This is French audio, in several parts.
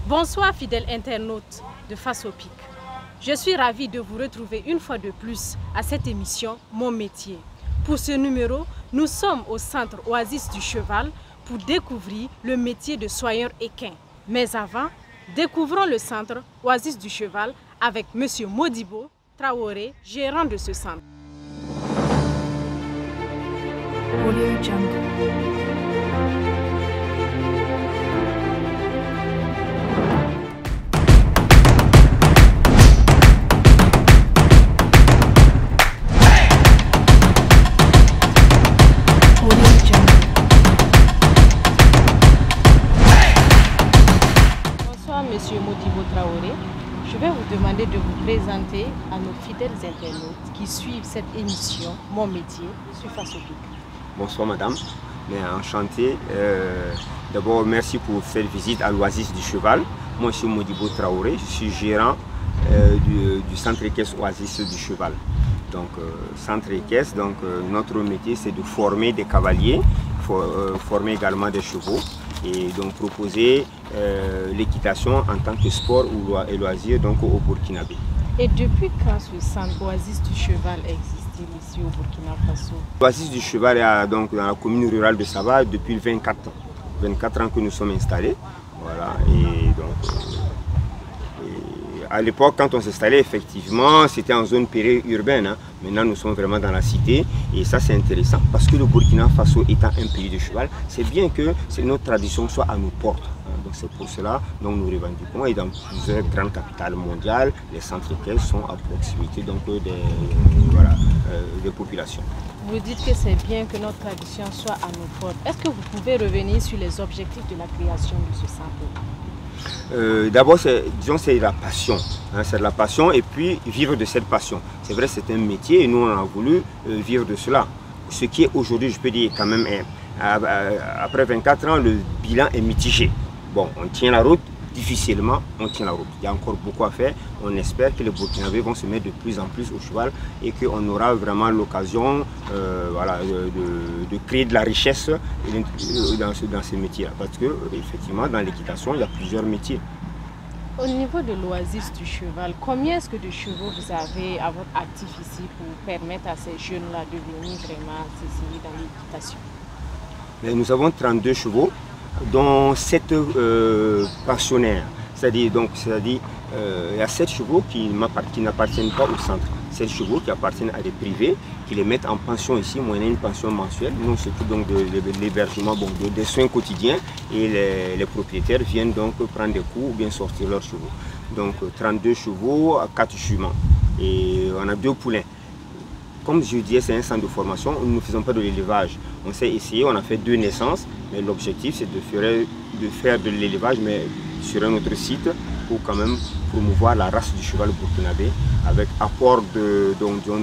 Bonsoir fidèles internautes de Face au Pic. Je suis ravie de vous retrouver une fois de plus à cette émission Mon métier. Pour ce numéro, nous sommes au centre Oasis du Cheval pour découvrir le métier de soigneur équin. Mais avant, découvrons le centre Oasis du Cheval avec M. Modibo Traoré, gérant de ce centre. Audio Jungle. Bonsoir Monsieur Modibo Traoré. Je vais vous demander de vous présenter à nos fidèles internautes qui suivent cette émission Mon métier sur Face au Pic. Bonsoir madame, enchanté. D'abord merci pour cette visite à l'Oasis du Cheval. Moi je suis Modibo Traoré, je suis gérant du centre équestre Oasis du Cheval. Donc centre équestre, notre métier c'est de former des cavaliers, former également des chevaux et donc proposer l'équitation en tant que sport et loisir au Burkinabé. Et depuis quand ce centre Oasis du Cheval existe ici au Burkina Faso? L'Oasis du Cheval est dans la commune rurale de Saba depuis 24 ans. 24 ans que nous sommes installés. Voilà. Et donc, à l'époque, quand on s'installait, effectivement, c'était en zone périurbaine. Hein. Maintenant, nous sommes vraiment dans la cité. Et ça, c'est intéressant parce que le Burkina Faso étant un pays de cheval, c'est bien que notre tradition soit à nos portes. Donc c'est pour cela que nous revendiquons et dans plusieurs grandes capitales mondiales, les centres équestres sont à proximité des populations. Vous dites que c'est bien que notre tradition soit à nos portes. Est-ce que vous pouvez revenir sur les objectifs de la création de ce centre? D'abord, c'est la passion. Hein, c'est de la passion et puis vivre de cette passion. C'est vrai, c'est un métier et nous, on a voulu vivre de cela. Ce qui est aujourd'hui, je peux dire quand même, après 24 ans, le bilan est mitigé. Bon, on tient la route, difficilement, on tient la route. Il y a encore beaucoup à faire. On espère que les Burkinabés vont se mettre de plus en plus au cheval et qu'on aura vraiment l'occasion de créer de la richesse dans ces métiers-là. Parce qu'effectivement, dans l'équitation, il y a plusieurs métiers. Au niveau de l'Oasis du Cheval, combien est-ce que de chevaux vous avez à votre actif ici pour permettre à ces jeunes-là de venir vraiment s'essayer dans l'équitation? Nous avons 32 chevaux, dont 7 pensionnaires. C'est-à-dire il y a 7 chevaux qui n'appartiennent pas au centre. 7 chevaux qui appartiennent à des privés, qui les mettent en pension ici, moyennant une pension mensuelle. Nous on s'occupe donc de l'hébergement, des soins quotidiens et les propriétaires viennent donc prendre des coups ou bien sortir leurs chevaux. Donc 32 chevaux, 4 juments et on a 2 poulains. Comme je disais, c'est un centre de formation, nous ne faisons pas de l'élevage. On s'est essayé, on a fait 2 naissances, mais l'objectif c'est de faire de l'élevage, mais sur un autre site, pour quand même promouvoir la race du cheval burkinabé, avec apport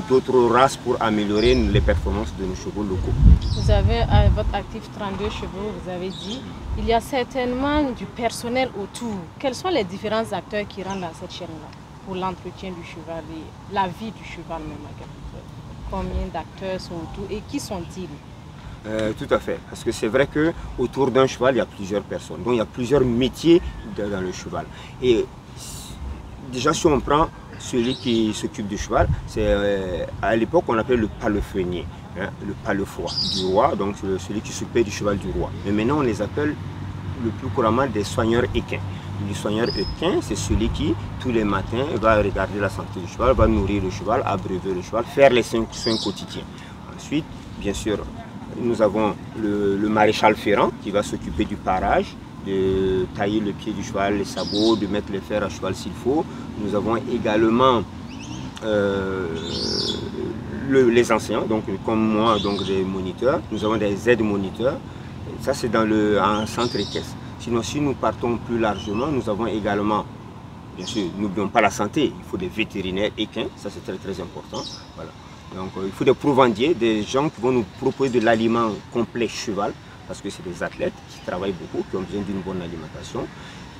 d'autres races pour améliorer les performances de nos chevaux locaux. Vous avez à votre actif 32 chevaux, vous avez dit. Il y a certainement du personnel autour. Quels sont les différents acteurs qui rentrent dans cette chaîne-là pour l'entretien du cheval et la vie du cheval même à quelque part? Combien d'acteurs sont autour et qui sont-ils? Tout à fait, parce que c'est vrai qu'autour d'un cheval, il y a plusieurs personnes. Donc il y a plusieurs métiers dans le cheval. Et déjà, si on prend celui qui s'occupe du cheval, à l'époque on appelait le palefrenier, hein, le palefroi du roi, donc celui qui s'occupait du cheval du roi. Mais maintenant on les appelle le plus couramment des soigneurs équins. Le soigneur équin, c'est celui qui, tous les matins, va regarder la santé du cheval, va nourrir le cheval, abreuver le cheval, faire les soins quotidiens. Ensuite, bien sûr, nous avons le maréchal ferrant qui va s'occuper du parage, de tailler le pied du cheval, les sabots, de mettre les fers à cheval s'il faut. Nous avons également les enseignants, donc comme moi, donc des moniteurs. Nous avons des aides-moniteurs. Ça, c'est dans un centre équestre. Sinon, si nous partons plus largement, nous avons également, bien sûr, n'oublions pas la santé, il faut des vétérinaires équins, ça c'est très très important. Voilà. Donc il faut des prouvandiers, des gens qui vont nous proposer de l'aliment complet cheval, parce que c'est des athlètes qui travaillent beaucoup, qui ont besoin d'une bonne alimentation.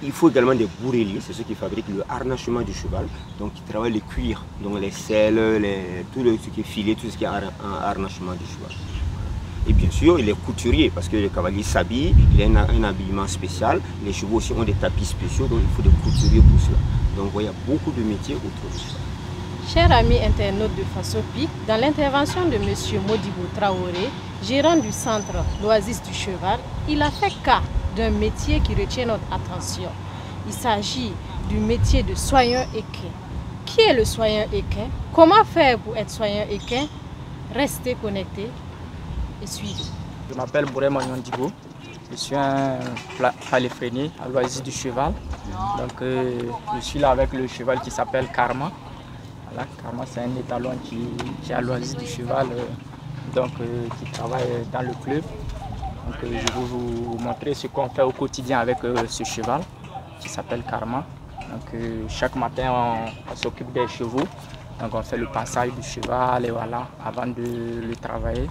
Il faut également des bourreliers, c'est ceux qui fabriquent le harnachement du cheval, donc qui travaillent les cuirs, donc les selles, tout ce qui est filet, tout ce qui est harnachement du cheval. Et bien sûr, il est couturier parce que le cavalier s'habille, il a un habillement spécial. Les chevaux aussi ont des tapis spéciaux, donc il faut des couturiers pour cela. Donc il y a beaucoup de métiers autour de ça. Chers amis internautes de Fasopic, dans l'intervention de M. Modibo Traoré, gérant du centre L'Oasis du Cheval, il a fait cas d'un métier qui retient notre attention. Il s'agit du métier de soigneur équin. Qui est le soigneur équin? Comment faire pour être soigneur équin? Restez connectés et suivez. Je m'appelle Bouré Magnondigo. Je suis un palefrénier à l'Oasis du Cheval. Donc, je suis là avec le cheval qui s'appelle Karma. Voilà, Karma, c'est un étalon qui est à l'Oasis du Cheval, qui travaille dans le club. Donc, je vais vous montrer ce qu'on fait au quotidien avec ce cheval qui s'appelle Karma. Donc, chaque matin, on s'occupe des chevaux. Donc, on fait le passage du cheval et voilà, avant de le travailler.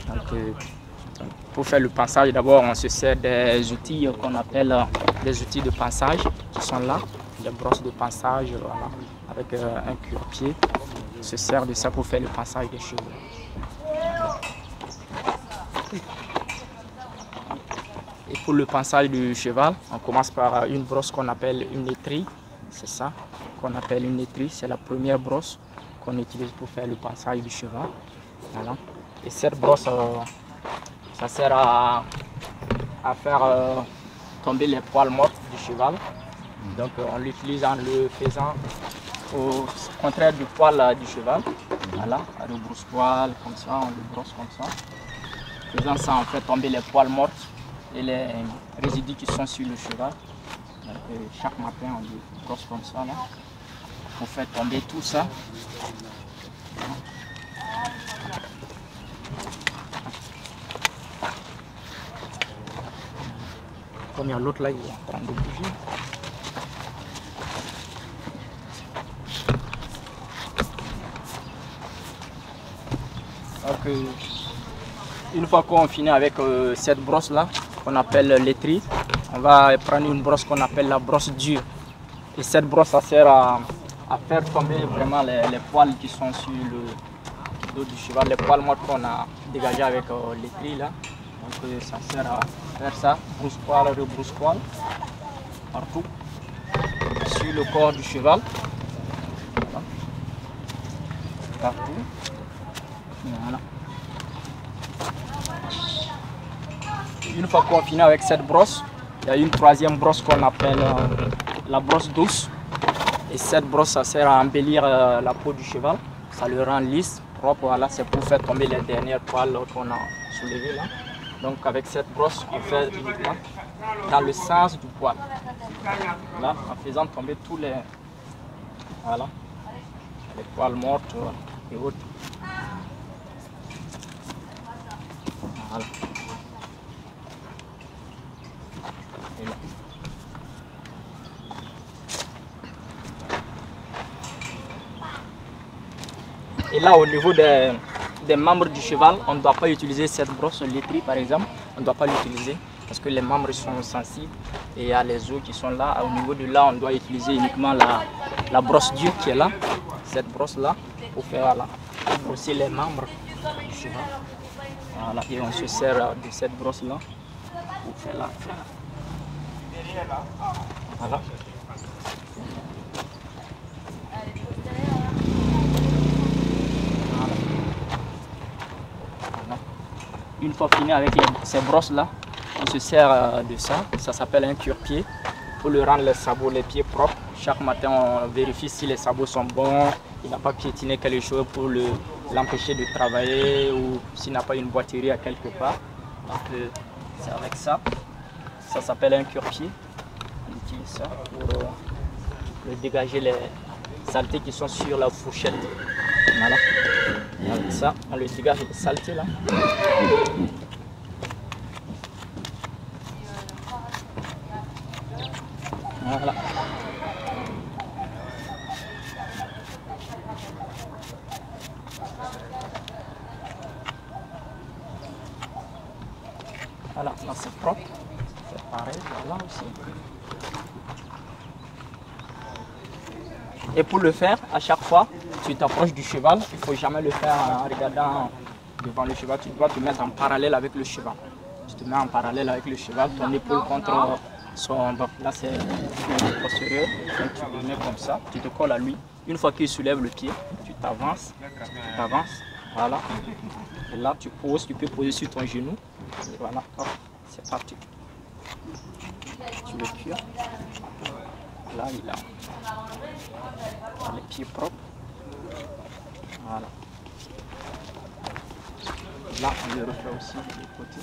Donc, pour faire le passage, d'abord, on se sert des outils qu'on appelle des outils de passage qui sont là, des brosses de passage, voilà, avec un cure-pied. On se sert de ça pour faire le passage des chevaux. Et pour le passage du cheval, on commence par une brosse qu'on appelle une étrie. C'est ça qu'on appelle une étrie. C'est la première brosse qu'on utilise pour faire le passage du cheval. Voilà. Et cette brosse, ça sert à faire tomber les poils morts du cheval. Donc on l'utilise en le faisant au contraire du poil du cheval. Voilà, à le brosse-poil comme ça, on le brosse comme ça. En faisant ça, on fait tomber les poils morts et les résidus qui sont sur le cheval. Donc, chaque matin, on le brosse comme ça là, pour faire tomber tout ça. Comme il y a l'autre là, il est en train de bouger. Donc, une fois qu'on finit avec cette brosse là, qu'on appelle l'étrie, on va prendre une brosse qu'on appelle la brosse dure. Et cette brosse, ça sert à faire tomber vraiment les poils qui sont sur le dos du cheval, les poils morts qu'on a dégagés avec l'étrie là. Donc ça sert à faire ça, brousse-poil, rebrousse-poil, partout, sur le corps du cheval. Voilà. Partout. Voilà. Une fois qu'on finit avec cette brosse, il y a une troisième brosse qu'on appelle la brosse douce. Et cette brosse, ça sert à embellir la peau du cheval. Ça le rend lisse, propre. Voilà, c'est pour faire tomber les dernières poils qu'on a soulevées là. Donc avec cette brosse, on fait uniquement dans le sens du poil. Là, en faisant tomber tous les, voilà, les poils morts et autres. Voilà. Et là. Et là, au niveau des membres du cheval, on ne doit pas utiliser cette brosse l'étrie par exemple. On ne doit pas l'utiliser parce que les membres sont sensibles et il y a les os qui sont là. Au niveau de là, on doit utiliser uniquement la brosse dure qui est là, cette brosse là, pour faire voilà, pour brosser les membres du cheval. Voilà, et on se sert de cette brosse là pour faire la. Voilà. Une fois fini avec ces brosses là, on se sert de ça, ça s'appelle un cure-pied pour le rendre les sabots, les pieds propres. Chaque matin on vérifie si les sabots sont bons, il n'a pas piétiné quelque chose pour l'empêcher de travailler ou s'il n'a pas une boiterie à quelque part. Donc c'est avec ça, ça s'appelle un cure-pied. On utilise ça pour dégager les saletés qui sont sur la fourchette. Voilà. Et avec ça, on le dégage les saletés là. Voilà. Voilà, là c'est propre. C'est pareil, voilà aussi. Et pour le faire, à chaque fois, tu t'approches du cheval, il ne faut jamais le faire en regardant devant le cheval, tu dois te mettre en parallèle avec le cheval. Tu te mets en parallèle avec le cheval, ton épaule contre son... Bon, là c'est le postérieur, donc tu le mets comme ça, tu te colles à lui. Une fois qu'il soulève le pied, tu t'avances, voilà. Et là tu poses, tu peux poser sur ton genou. Et voilà, c'est parti. Tu le cuires. Là il a les pieds propres. Voilà. Là on le refait aussi de côté.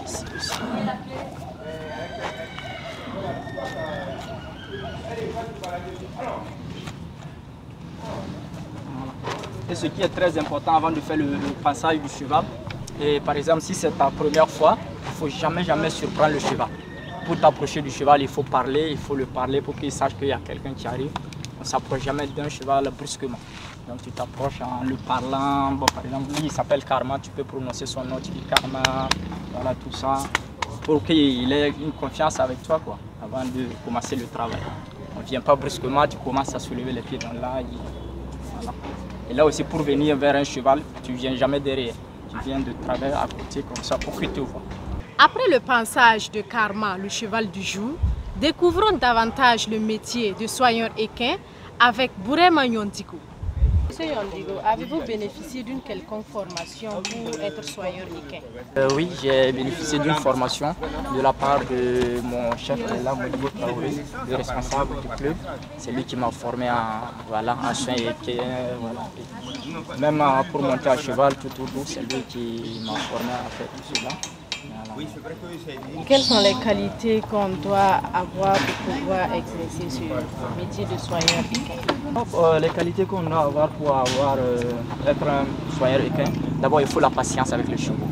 Ici aussi. Et ce qui est très important avant de faire le passage du cheval, et par exemple si c'est ta première fois, il ne faut jamais surprendre le cheval. Pour t'approcher du cheval, il faut parler, il faut le parler pour qu'il sache qu'il y a quelqu'un qui arrive. On ne s'approche jamais d'un cheval brusquement. Donc tu t'approches en lui parlant, bon, par exemple lui il s'appelle Karma, tu peux prononcer son nom, tu dis Karma, voilà tout ça, pour qu'il ait une confiance avec toi quoi, avant de commencer le travail. On ne vient pas brusquement, tu commences à soulever les pieds dans l'air. Voilà. Et là aussi pour venir vers un cheval, tu ne viens jamais derrière, tu viens de travers à côté comme ça pour qu'il te voie. Après le pansage de Karma, le cheval du jour, découvrons davantage le métier de soigneur équin avec Bourema Nyondiko. Monsieur Nyondiko, avez-vous bénéficié d'une quelconque formation pour être soigneur équin? Oui, j'ai bénéficié d'une formation de la part de mon chef, Modibo Traoré, le responsable du club. C'est lui qui m'a formé en soins équins. Voilà. Même pour monter à cheval tout autour, c'est lui qui m'a formé à faire tout cela. Voilà. Quelles sont les qualités qu'on doit avoir pour pouvoir exercer ce métier de soigneur équin? Les qualités qu'on doit avoir pour être un soigneur équin, d'abord il faut la patience avec les chevaux.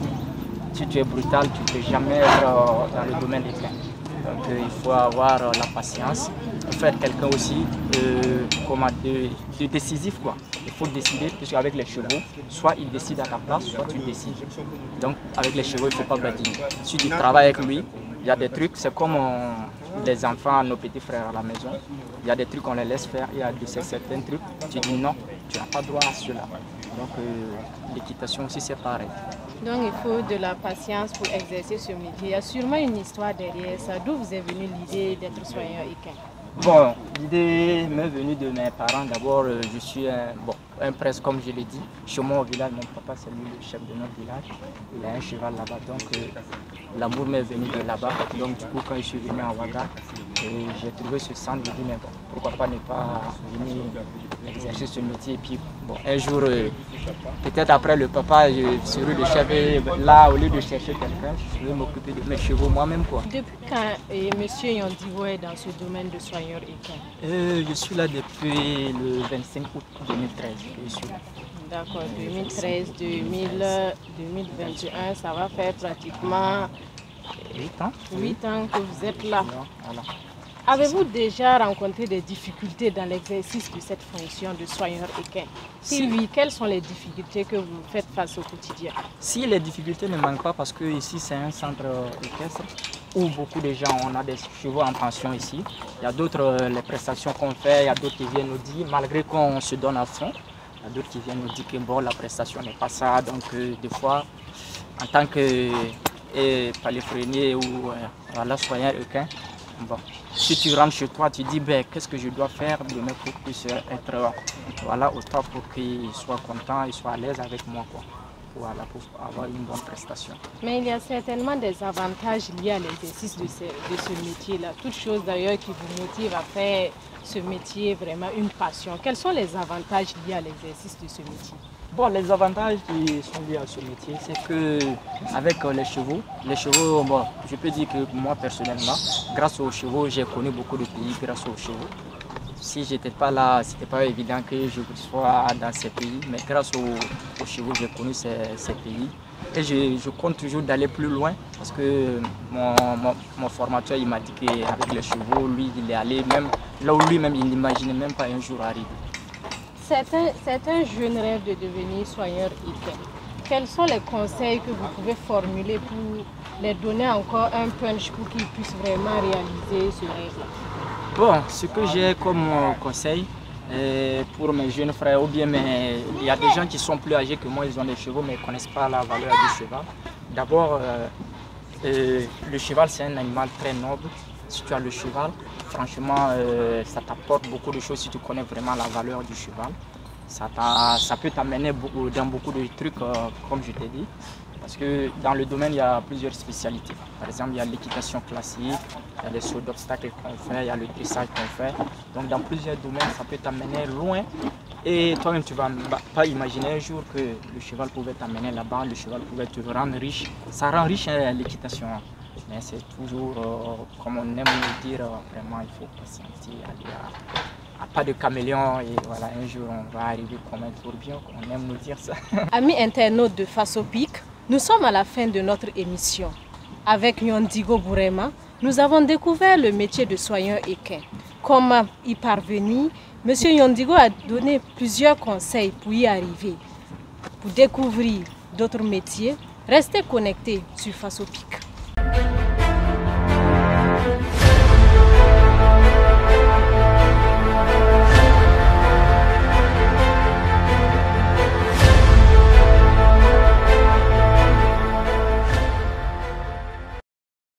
Si tu es brutal, tu ne peux jamais être dans le domaine équin. Donc il faut avoir la patience. Il faut être quelqu'un aussi de décisif quoi. Il faut décider, puisque avec les chevaux, soit il décide à ta place, soit tu décides. Donc avec les chevaux, il ne faut pas badiner. Si tu travailles avec lui, il y a des trucs, c'est comme des enfants, nos petits frères à la maison. Il y a des trucs qu'on les laisse faire, il y a certains trucs, tu dis non, tu n'as pas droit à cela. Donc l'équitation aussi c'est pareil. Donc il faut de la patience pour exercer ce métier. Il y a sûrement une histoire derrière ça. D'où vous est venue l'idée d'être soigneur équin? Bon, l'idée m'est venue de mes parents. D'abord, je suis un prêtre, comme je l'ai dit. Chez moi au village, mon papa c'est lui le chef de notre village. Il a un cheval là-bas, donc l'amour m'est venu de là-bas. Donc du coup, quand je suis venu à Ouaga, j'ai trouvé ce centre, je me dis mais bon, pourquoi pas ne pas venir exercer ce métier. Et puis bon, un jour, peut-être après le papa, je serai le chef. Et là, au lieu de chercher quelqu'un, je vais m'occuper de mes chevaux moi-même quoi. Depuis quand Monsieur Nyondiko est dans ce domaine de soigneur équin? Je suis là depuis le 25 août 2013. Je suis là. D'accord, 2013, 2021, ça va faire pratiquement 8 ans. 8 ans que vous êtes là. Voilà. Avez-vous déjà rencontré des difficultés dans l'exercice de cette fonction de soigneur équin? Si oui, quelles sont les difficultés que vous faites face au quotidien? Si les difficultés ne manquent pas, parce que ici c'est un centre équestre où beaucoup de gens, on a des chevaux en pension ici. Il y a d'autres, les prestations qu'on fait, il y a d'autres qui viennent nous dire, malgré qu'on se donne à fond, il y a d'autres qui viennent nous dire que bon, la prestation n'est pas ça. Donc des fois, en tant que palefrenier ou voilà, soigneur équin, bon, si tu rentres chez toi, tu dis ben, qu'est-ce que je dois faire demain pour qu'il puisse être voilà, au top, pour qu'il soit content, il soit à l'aise avec moi, quoi. Voilà, pour avoir une bonne prestation. Mais il y a certainement des avantages liés à l'exercice de ce métier-là. Toute chose d'ailleurs qui vous motive à faire ce métier vraiment une passion. Quels sont les avantages liés à l'exercice de ce métier? Bon, les avantages qui sont liés à ce métier, c'est que avec les chevaux, bon, je peux dire que moi personnellement, grâce aux chevaux, j'ai connu beaucoup de pays grâce aux chevaux. Si je n'étais pas là, ce n'était pas évident que je sois dans ces pays, mais grâce aux chevaux, j'ai connu ces pays. Et je compte toujours d'aller plus loin parce que mon formateur il m'a dit qu'avec les chevaux, lui, il est allé même là où lui-même, il n'imaginait même pas un jour arriver. Certains jeunes rêvent de devenir soigneur équin. quels sont les conseils que vous pouvez formuler pour les donner encore un punch pour qu'ils puissent vraiment réaliser ce rêve-là? Bon, ce que j'ai comme conseil pour mes jeunes frères, ou bien il y a des gens qui sont plus âgés que moi, ils ont des chevaux mais ils ne connaissent pas la valeur du cheval. D'abord, le cheval c'est un animal très noble. Si tu as le cheval, franchement, ça t'apporte beaucoup de choses si tu connais vraiment la valeur du cheval. Ça peut t'amener dans beaucoup de trucs, comme je t'ai dit. Parce que dans le domaine, il y a plusieurs spécialités. Par exemple, il y a l'équitation classique, il y a les sauts d'obstacles qu'on fait, il y a le dressage qu'on fait. Donc dans plusieurs domaines, ça peut t'amener loin. Et toi-même, tu ne vas pas imaginer un jour que le cheval pouvait t'amener là-bas, le cheval pouvait te rendre riche. Ça rend riche l'équitation. Mais c'est toujours, comme on aime le dire, vraiment, il faut patienter, aller à pas de caméléon. Et voilà, un jour, on va arriver comme un tourbillon, on aime nous dire ça. Amis internautes de Face au Pic, nous sommes à la fin de notre émission. Avec Nyondigo Bourema, nous avons découvert le métier de soigneur équin. Comment y parvenir? Monsieur Nyondigo a donné plusieurs conseils pour y arriver. Pour découvrir d'autres métiers, restez connectés sur Face au Pic.